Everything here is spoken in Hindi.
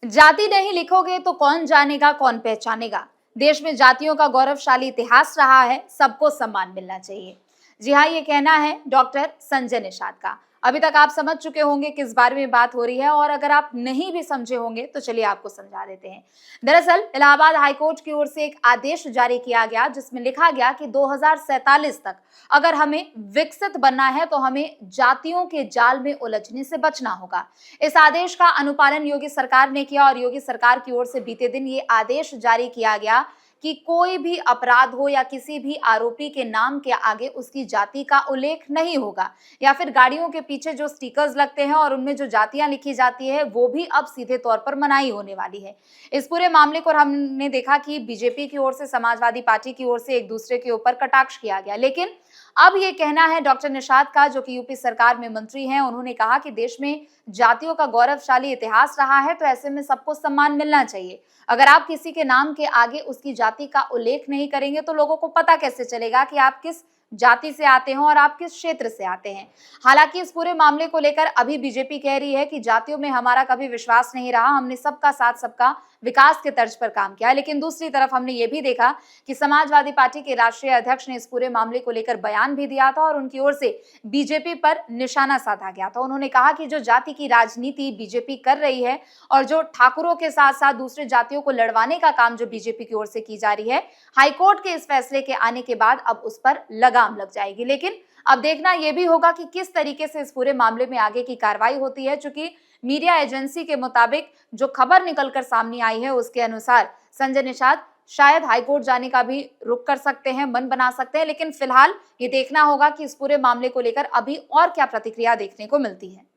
जाति नहीं लिखोगे तो कौन जानेगा, कौन पहचानेगा। देश में जातियों का गौरवशाली इतिहास रहा है, सबको सम्मान मिलना चाहिए। जी हाँ, ये कहना है डॉक्टर संजय निषाद का। अभी तक आप समझ चुके होंगे किस बारे में बात हो रही है, और अगर आप नहीं भी समझे होंगे तो चलिए आपको समझा देते हैं। दरअसल इलाहाबाद हाईकोर्ट की ओर से एक आदेश जारी किया गया, जिसमें लिखा गया कि 2047 तक अगर हमें विकसित बनना है तो हमें जातियों के जाल में उलझने से बचना होगा। इस आदेश का अनुपालन योगी सरकार ने किया, और योगी सरकार की ओर से बीते दिन ये आदेश जारी किया गया कि कोई भी अपराध हो या किसी भी आरोपी के नाम के आगे उसकी जाति का उल्लेख नहीं होगा, या फिर गाड़ियों के पीछे जो स्टिकर्स लगते हैं और उनमें जो जातियां लिखी जाती है वो भी अब सीधे तौर पर मनाही होने वाली है। इस पूरे मामले को हमने देखा कि बीजेपी की ओर से, समाजवादी पार्टी की ओर से एक दूसरे के ऊपर कटाक्ष किया गया, लेकिन अब ये कहना है डॉक्टर निषाद का, जो कि यूपी सरकार में मंत्री हैं। उन्होंने कहा कि देश में जातियों का गौरवशाली इतिहास रहा है, तो ऐसे में सबको सम्मान मिलना चाहिए। अगर आप किसी के नाम के आगे उसकी जाति का उल्लेख नहीं करेंगे तो लोगों को पता कैसे चलेगा कि आप किस जाति से आते हो और आप किस क्षेत्र से आते हैं। हालांकि इस पूरे मामले को लेकर अभी बीजेपी कह रही है कि जातियों में हमारा कभी विश्वास नहीं रहा, हमने सबका साथ सबका विकास के तर्ज पर काम किया। लेकिन दूसरी तरफ हमने ये भी देखा कि समाजवादी पार्टी के राष्ट्रीय अध्यक्ष ने इस पूरे मामले को लेकर बयान भी दिया था, और उनकी ओर से बीजेपी पर निशाना साधा गया था। उन्होंने कहा कि जो जाति की राजनीति बीजेपी कर रही है और जो ठाकुरों के साथ साथ दूसरे जातियों को लड़वाने का काम जो बीजेपी की ओर से की जा रही है, हाईकोर्ट के इस फैसले के आने के बाद अब उस पर लगाम लग जाएगी। लेकिन अब देखना यह भी होगा कि किस तरीके से इस पूरे मामले में आगे की कार्रवाई होती है। चूंकि मीडिया एजेंसी के मुताबिक जो खबर निकलकर सामने आई है उसके अनुसार संजय निषाद शायद हाईकोर्ट जाने का भी रुख कर सकते हैं, मन बना सकते हैं। लेकिन फिलहाल ये देखना होगा कि इस पूरे मामले को लेकर अभी और क्या प्रतिक्रिया देखने को मिलती है।